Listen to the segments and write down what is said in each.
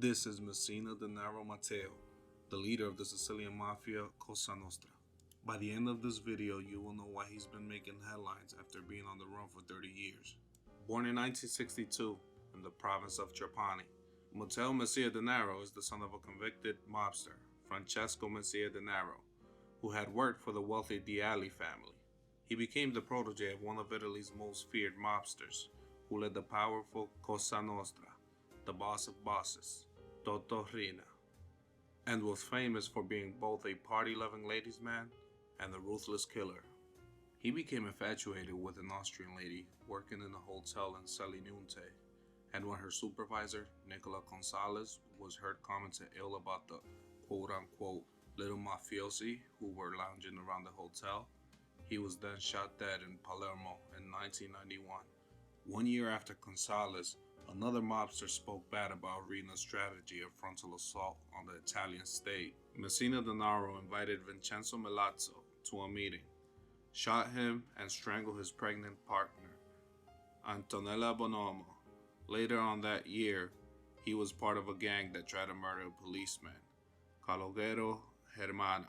This is Messina Denaro Matteo, the leader of the Sicilian Mafia Cosa Nostra. By the end of this video, you will know why he's been making headlines after being on the run for 30 years. Born in 1962 in the province of Trapani, Matteo Messina Denaro is the son of a convicted mobster, Francesco Messina Denaro, who had worked for the wealthy Diali family. He became the protege of one of Italy's most feared mobsters, who led the powerful Cosa Nostra, the boss of bosses, Toto Riina, and was famous for being both a party-loving ladies' man and a ruthless killer. He became infatuated with an Austrian lady working in a hotel in Selinunte, and when her supervisor, Nicola Consales, was heard commenting ill about the quote-unquote little mafiosi who were lounging around the hotel, he was then shot dead in Palermo in 1991. 1 year after Consales, another mobster spoke bad about Riina's strategy of frontal assault on the Italian state. Messina Denaro invited Vincenzo Milazzo to a meeting, shot him, and strangled his pregnant partner, Antonella Bonomo. Later on that year, he was part of a gang that tried to murder a policeman, Calogero Germanà.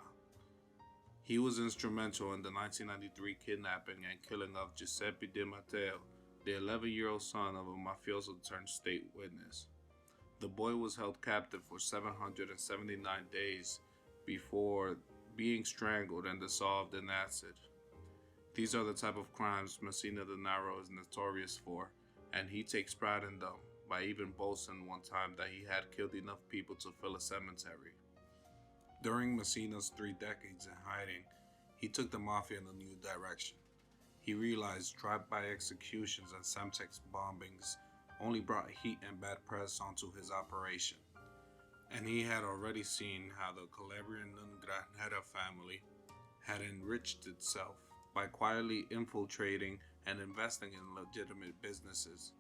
He was instrumental in the 1993 kidnapping and killing of Giuseppe Di Matteo, the 11-year-old son of a mafioso turned state witness. The boy was held captive for 779 days before being strangled and dissolved in acid. These are the type of crimes Messina Denaro is notorious for, and he takes pride in them by even boasting one time that he had killed enough people to fill a cemetery. During Messina's 3 decades in hiding, he took the mafia in a new direction. He realized drive-by executions and Semtex bombings only brought heat and bad press onto his operation. And he had already seen how the Calabrian Ndrangheta family had enriched itself by quietly infiltrating and investing in legitimate businesses.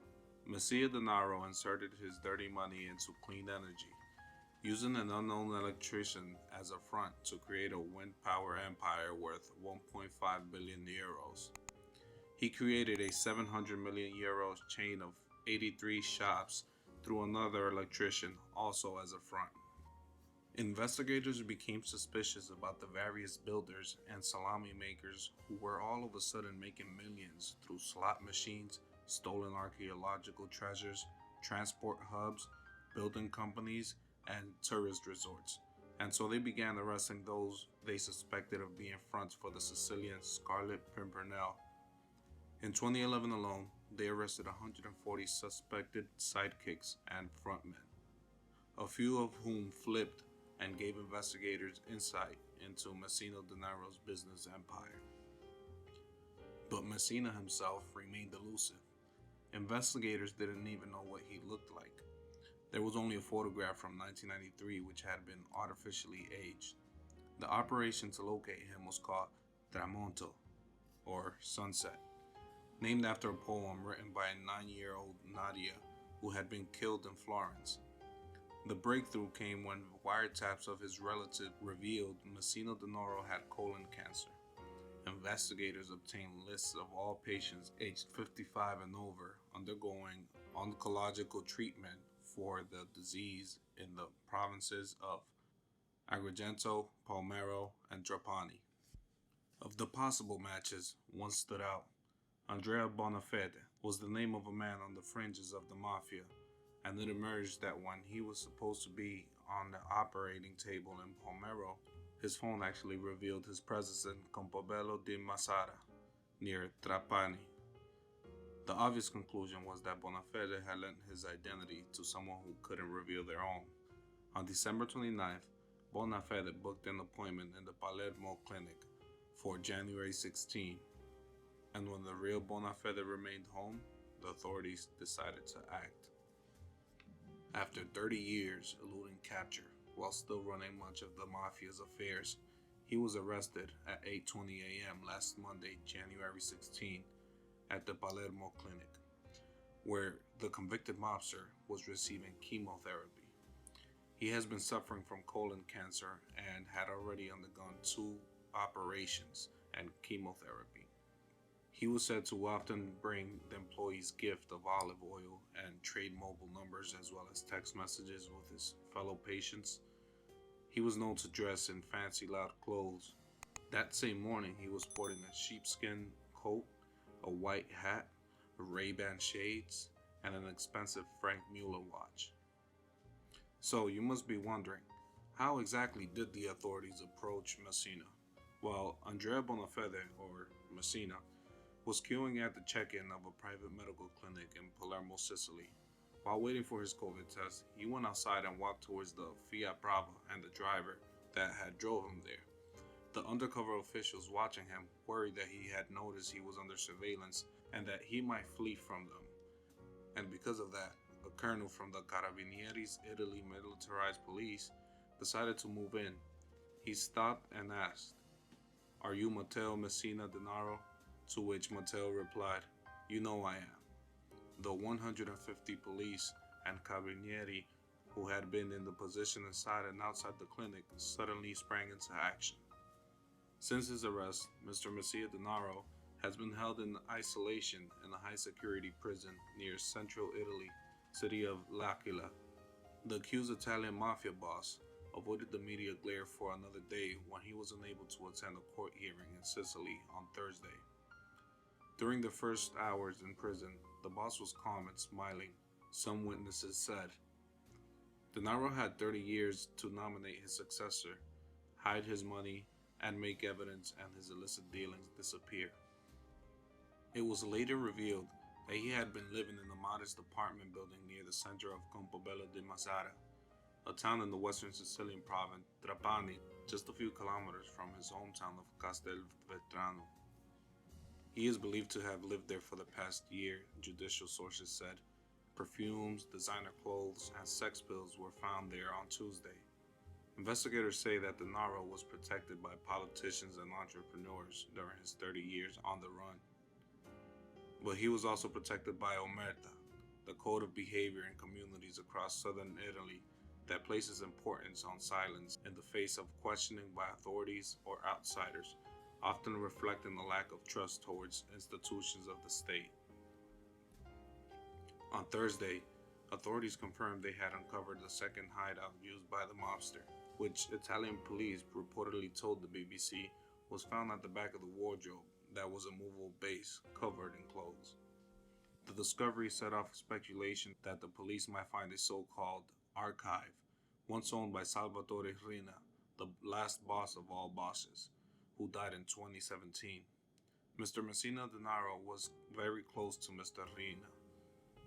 Messina Denaro inserted his dirty money into clean energy, using an unknown electrician as a front to create a wind power empire worth 1.5 billion euros. He created a 700 million euros chain of 83 shops through another electrician, also as a front. Investigators became suspicious about the various builders and salami makers who were all of a sudden making millions through slot machines, stolen archaeological treasures, transport hubs, building companies, and tourist resorts. And so they began arresting those they suspected of being fronts for the Sicilian Scarlet Pimpernel. In 2011 alone, they arrested 140 suspected sidekicks and frontmen, a few of whom flipped and gave investigators insight into Messina Denaro's business empire. But Messina himself remained elusive. Investigators didn't even know what he looked like. There was only a photograph from 1993 which had been artificially aged. The operation to locate him was called Tramonto, or Sunset, named after a poem written by a 9-year-old Nadia who had been killed in Florence. The breakthrough came when wiretaps of his relative revealed Messina Denaro had colon cancer. Investigators obtained lists of all patients aged 55 and over undergoing oncological treatment for the disease in the provinces of Agrigento, Palermo, and Trapani. Of the possible matches, one stood out. Andrea Bonafede was the name of a man on the fringes of the Mafia, and it emerged that when he was supposed to be on the operating table in Palermo, his phone actually revealed his presence in Campobello di Mazara, near Trapani. The obvious conclusion was that Bonafede had lent his identity to someone who couldn't reveal their own. On December 29th, Bonafede booked an appointment in the Palermo clinic for January 16. And when the real Bonafede remained home, the authorities decided to act. After 30 years eluding capture, while still running much of the Mafia's affairs, he was arrested at 8:20 a.m. last Monday, January 16, at the Palermo clinic, where the convicted mobster was receiving chemotherapy. He has been suffering from colon cancer and had already undergone 2 operations and chemotherapy. He was said to often bring the employees gift of olive oil and trade mobile numbers as well as text messages with his fellow patients. He was known to dress in fancy loud clothes. That same morning, he was sporting a sheepskin coat, a white hat, Ray-Ban shades, and an expensive Frank Mueller watch. So you must be wondering, how exactly did the authorities approach Messina? Well, Andrea Bonafede, or Messina, was queuing at the check-in of a private medical clinic in Palermo, Sicily. While waiting for his COVID test, he went outside and walked towards the Fiat Brava and the driver that had drove him there. The undercover officials watching him worried that he had noticed he was under surveillance and that he might flee from them. And because of that, a colonel from the Carabinieri Sicily militarized police decided to move in. He stopped and asked, "Are you Matteo Messina Denaro?" To which Matteo replied, "You know I am." The 150 police and Carabinieri who had been in the position inside and outside the clinic suddenly sprang into action. Since his arrest, Mr. Messina Denaro has been held in isolation in a high-security prison near central Italy, city of L'Aquila. The accused Italian Mafia boss avoided the media glare for another day when he was unable to attend a court hearing in Sicily on Thursday. During the first hours in prison, the boss was calm and smiling, some witnesses said. Denaro had 30 years to nominate his successor, hide his money, and make evidence and his illicit dealings disappear. It was later revealed that he had been living in a modest apartment building near the center of Campobello di Mazara, a town in the Western Sicilian province, Trapani, just a few kilometers from his hometown of Castelvetrano. He is believed to have lived there for the past year, judicial sources said. Perfumes, designer clothes, and sex pills were found there on Tuesday. Investigators say that Denaro was protected by politicians and entrepreneurs during his 30 years on the run. But he was also protected by Omerta, the code of behavior in communities across southern Italy that places importance on silence in the face of questioning by authorities or outsiders, often reflecting a lack of trust towards institutions of the state. On Thursday, authorities confirmed they had uncovered the second hideout used by the mobster, which Italian police reportedly told the BBC was found at the back of the wardrobe that was a movable base covered in clothes. The discovery set off speculation that the police might find a so-called archive, once owned by Toto Riina, the last boss of all bosses, who died in 2017. Mr. Messina Denaro was very close to Mr. Riina,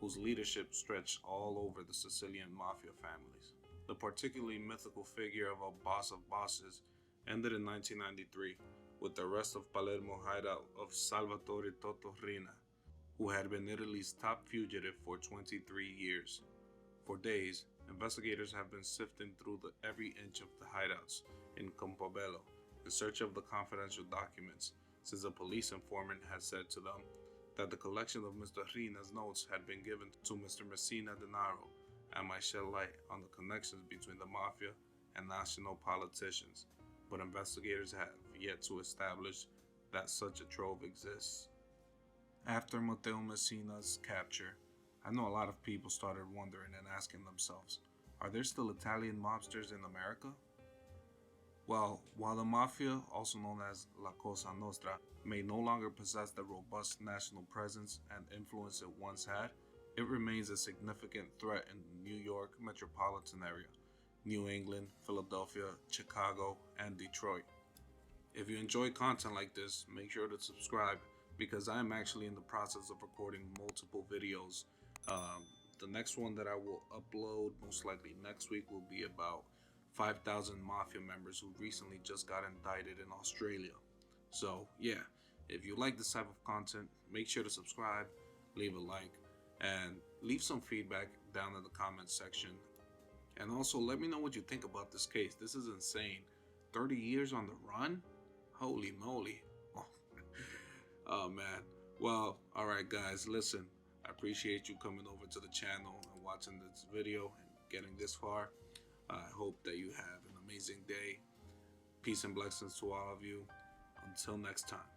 whose leadership stretched all over the Sicilian mafia families. The particularly mythical figure of a boss of bosses ended in 1993 with the arrest of Palermo hideout of Salvatore Toto Riina, who had been Italy's top fugitive for 23 years. For days, investigators have been sifting through every inch of the hideouts in Campobello in search of the confidential documents, since a police informant had said to them that the collection of Mr. Riina's notes had been given to Mr. Messina Denaro and might shed light on the connections between the mafia and national politicians, but investigators have yet to establish that such a trove exists. After Matteo Messina's capture, I know a lot of people started wondering and asking themselves, are there still Italian mobsters in America? Well, while the Mafia, also known as La Cosa Nostra, may no longer possess the robust national presence and influence it once had, it remains a significant threat in the New York metropolitan area, New England, Philadelphia, Chicago, and Detroit. If you enjoy content like this, make sure to subscribe because I am actually in the process of recording multiple videos. The next one that I will upload most likely next week will be about 5,000 Mafia members who recently just got indicted in Australia. So yeah, if you like this type of content, make sure to subscribe, leave a like, and leave some feedback down in the comments section. And also let me know what you think about this case. This is insane. 30 years on the run? Holy moly. Oh man. Well, alright guys, listen. I appreciate you coming over to the channel and watching this video and getting this far. I hope that you have an amazing day. Peace and blessings to all of you. Until next time.